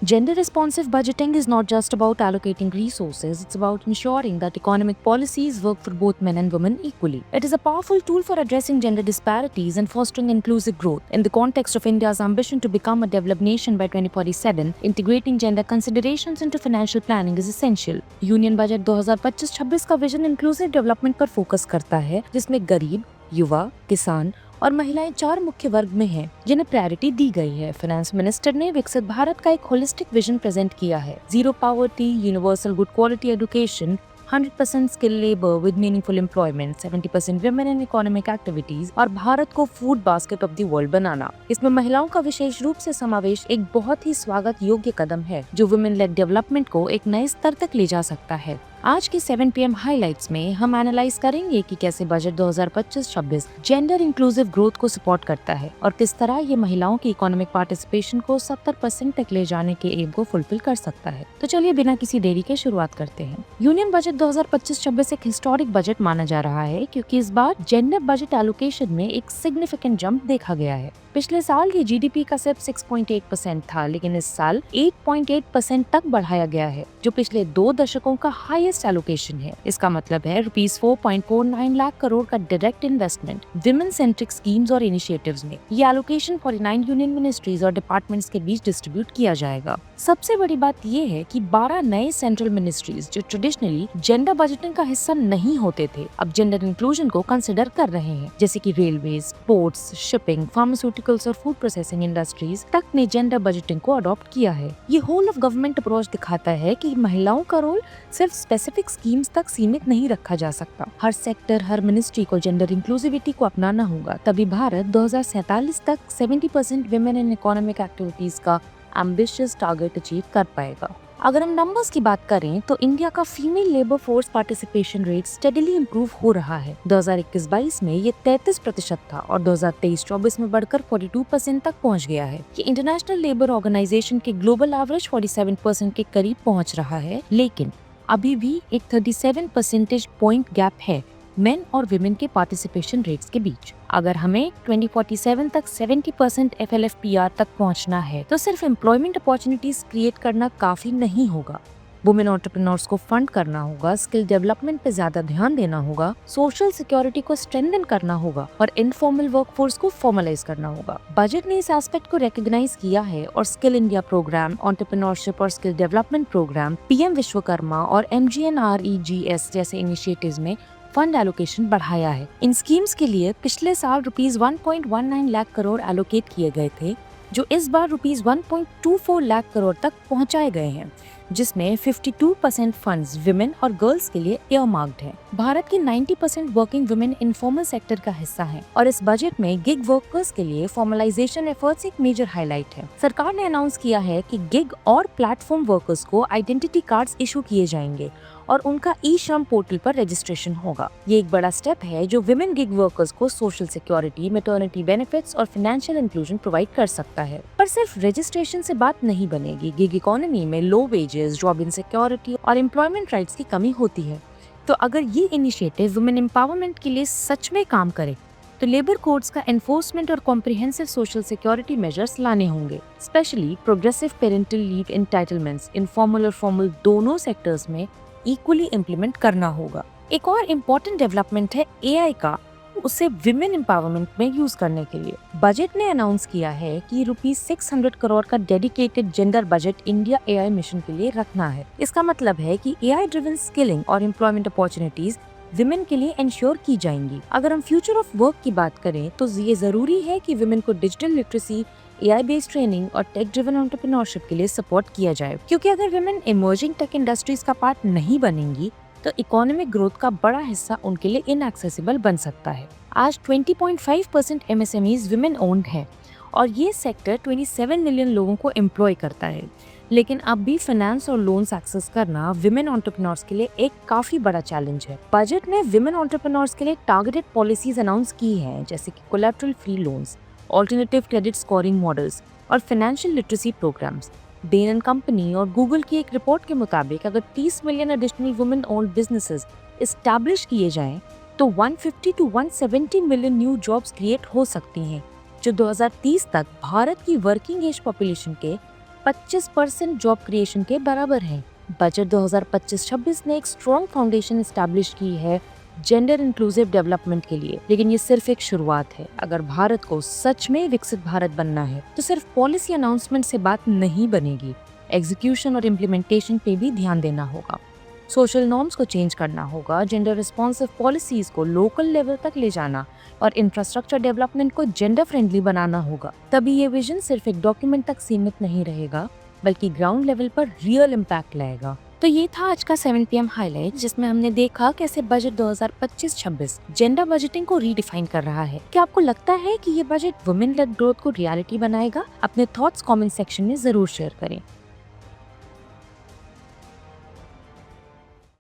Gender responsive budgeting is not just about allocating resources, it's about ensuring that economic policies work for both men and women equally. It is a powerful tool for addressing gender disparities and fostering inclusive growth. In the context of India's ambition to become a developed nation by 2047, integrating gender considerations into financial planning is essential. Union budget 2025-26 का vision inclusive development पर focus करता है, जिसमें गरीब, युवा, किसान और महिलाएं 4 मुख्य वर्ग में हैं, जिन्हें प्रायोरिटी दी गई है। फाइनेंस मिनिस्टर ने विकसित भारत का एक होलिस्टिक विजन प्रेजेंट किया है। Zero poverty, universal good quality education, 100% skill labour with meaningful employment, 70% women in economic activities और भारत को food basket of the world बनाना। इसमें महिलाओं का विशेष रूप से समावेश एक बहुत ही स्वागत योग्य कदम है, जो वुमेन लेड डेवलपमेंट को एक नए स्तर तक ले जा सकता है। आज के 7 PM हाइलाइट्स में हम एनालाइज करेंगे कि कैसे बजट 2025-26 जेंडर इंक्लूसिव ग्रोथ को सपोर्ट करता है और किस तरह ये महिलाओं की इकोनॉमिक पार्टिसिपेशन को 70% तक ले जाने के एम को फुलफिल कर सकता है। तो चलिए बिना किसी देरी के शुरुआत करते हैं। यूनियन बजट 2025-26 एक हिस्टोरिक बजट माना जा रहा है, क्योंकि इस बार जेंडर बजट एलोकेशन में एक सिग्निफिकेंट जंप देखा गया है। पिछले साल ये GDP का सिर्फ 6.8% था, लेकिन इस साल 8.8% तक बढ़ाया गया है, जो पिछले 2 दशकों का हाईएस्ट एलोकेशन है। इसका मतलब है रुपीस 4.49 लाख करोड़ का direct investment women centric schemes और इनिशिएटिव्स में। ये एलोकेशन 49 यूनियन मिनिस्ट्रीज और डिपार्टमेंट्स के बीच डिस्ट्रीब्यूट किया जाएगा। सबसे बड़ी बात ये है कि 12 नए सेंट्रल मिनिस्ट्रीज जो ट्रेडिशनली जेंडर बजटिंग का हिस्सा नहीं होते थे, अब जेंडर इंक्लूजन को कंसिडर कर रहे हैं, जैसे कि रेलवेज, पोर्ट्स, शिपिंग, फार्मास्यूटिकल्स और फूड प्रोसेसिंग इंडस्ट्रीज तक ने जेंडर बजटिंग को अडॉप्ट किया है। ये होल ऑफ गवर्नमेंट अप्रोच दिखाता है कि महिलाओं का रोल सिर्फ स्पेसिफिक स्कीम्स तक सीमित नहीं रखा जा सकता। हर सेक्टर, हर मिनिस्ट्री को जेंडर इंक्लूसिविटी को अपनाना होगा, तभी भारत 2047 तक 70% विमेन इन इकोनॉमिक एक्टिविटीज का एम्बिशियस टारगेट अचीव कर पाएगा। अगर हम नंबर्स की बात करें तो इंडिया का female labour force participation rate steadily improve हो रहा है। 2021-22 में ये 33% था और 2023-24 में बढ़कर 42% तक पहुंच गया है। ये इंटरनेशनल लेबर ऑर्गेनाइजेशन के ग्लोबल एवरेज 47% के करीब पहुंच रहा है, लेकिन अभी भी एक 37 परसेंटेज पॉइंट गैप है मेन और विमेन के पार्टिसिपेशन रेट्स के बीच। अगर हमें 2047 तक 70% FLFPR तक पहुंचना है, तो सिर्फ एम्प्लॉयमेंट अपॉर्चुनिटीज क्रिएट करना काफी नहीं होगा। वुमेन एंटरप्रेन्योर्स को फंड करना होगा, स्किल डेवलपमेंट पे ज्यादा ध्यान देना होगा, सोशल सिक्योरिटी को स्ट्रेंथन करना होगा और इनफॉर्मल वर्कफोर्स को फॉर्मलाइज करना होगा। बजट ने इस एस्पेक्ट को रिकॉग्नाइज किया है और स्किल इंडिया प्रोग्राम, एंटरप्रेन्योरशिप और skill development programme, PM Vishwakarma और MGNREGS जैसे इनिशिएटिव्स में फंड एलोकेशन बढ़ाया है। इन स्कीम्स के लिए पिछले साल रुपीस 1.19 लाख करोड़ एलोकेट किए गए थे, जो इस बार रुपीस 1.24 लाख करोड़ तक पहुंचाए गए हैं, जिसमें 52% फंड्स विमेन और गर्ल्स के लिए एयरमार्क्ड हैं। भारत की 90% वर्किंग वुमेन इनफॉर्मल सेक्टर का हिस्सा हैं और इस बजट में गिग वर्कर्स के लिए फॉर्मलाइजेशन एफर्ट्स एक मेजर हाईलाइट है। सरकार ने अनाउंस किया है कि गिग और प्लेटफॉर्म वर्कर्स को आइडेंटिटी कार्ड्स इशू किए जाएंगे और उनका ई-श्रम पोर्टल पर रजिस्ट्रेशन होगा। ये एक बड़ा स्टेप है जो विमेन गिग वर्कर्स को सोशल सिक्योरिटी, मैटरनिटी बेनिफिट्स और फाइनेंशियल इंक्लूजन प्रोवाइड कर सकता है। पर सिर्फ रजिस्ट्रेशन से बात नहीं बनेगी। गिग इकोनॉमी में लो वेजेस, जॉब इनसिक्योरिटी और एम्प्लॉयमेंट राइट्स की कमी होती है। तो अगर ये इनिशिएटिव वुमेन एम्पावरमेंट के लिए सच में काम करे, तो लेबर कोड्स का एनफोर्समेंट और कॉम्प्रिहेंसिव सोशल सिक्योरिटी मेजर्स लाने होंगे। Specially progressive parental leave entitlements informal और फॉर्मल दोनों सेक्टर्स में इक्वली इम्प्लीमेंट करना होगा। एक और इम्पोर्टेंट डेवलपमेंट है AI का, उसे विमेन एम्पावरमेंट में यूज करने के लिए बजट ने अनाउंस किया है कि रुपीस 600 करोड़ का dedicated gender budget India AI mission के लिए रखना है। इसका मतलब है कि AI ड्रिवन स्किलिंग और एम्प्लॉयमेंट अपॉर्चुनिटीज विमेन के लिए इंश्योर की जाएंगी। अगर हम फ्यूचर ऑफ वर्क की बात करें तो ये जरूरी है कि विमेन को digital literacy, AI based training और टेक ड्रिवन एंटरप्रेन्योरशिप के लिए सपोर्ट किया जाए, क्योंकि अगर विमेन इमर्जिंग टेक इंडस्ट्रीज का पार्ट नहीं बनेंगी तो इकोनॉमिक ग्रोथ का बड़ा हिस्सा उनके लिए इनएक्सेसिबल बन सकता है। आज 20.5% MSMEs विमेन ओन्ड है और ये सेक्टर 27 मिलियन लोगों को एम्प्लॉय करता है, लेकिन अब भी फाइनेंस और लोन्स एक्सेस करना विमेन एंटरप्रेन्योर्स के लिए एक काफी बड़ा चैलेंज है। बजट ने विमेन एंटरप्रेन्योर्स के लिए टारगेटेड पॉलिसीज अनाउंस की हैं, जैसे कि collateral free loans, alternative credit scoring models और financial literacy programmes. Bain and company और गूगल की एक रिपोर्ट के मुताबिक अगर 30 million additional women owned businesses establish किए जाएं, तो 150 to 170 million new jobs create हो सकती हैं, जो 2030 तक भारत की वर्किंग एज पॉपुलेशन के 25% जॉब क्रिएशन के बराबर है। बजट 2025-26 ने एक स्ट्रॉन्ग फाउंडेशन एस्टैब्लिश की है जेंडर इंक्लूसिव डेवलपमेंट के लिए, लेकिन ये सिर्फ एक शुरुआत है। अगर भारत को सच में विकसित भारत बनना है तो सिर्फ पॉलिसी अनाउंसमेंट से बात नहीं बनेगी, एग्जीक्यूशन और इम्प्लीमेंटेशन पे भी ध्यान देना होगा। सोशल नॉर्म्स को चेंज करना होगा, जेंडर रिस्पॉन्सिव पॉलिसीज को लोकल लेवल तक ले जाना और इंफ्रास्ट्रक्चर डेवलपमेंट को जेंडर फ्रेंडली बनाना होगा। तभी ये विजन सिर्फ एक डॉक्यूमेंट तक सीमित नहीं रहेगा, बल्कि ग्राउंड लेवल पर रियल इम्पैक्ट लाएगा। तो ये था आज का 7 PM हाईलाइट, जिसमें हमने देखा कैसे बजट 2025-26 जेंडर बजटिंग को रीडिफाइन कर रहा है। क्या आपको लगता है कि ये बजट वुमेन लेड ग्रोथ को रियलिटी बनाएगा? अपने थॉट्स कमेंट सेक्शन में जरूर शेयर करें।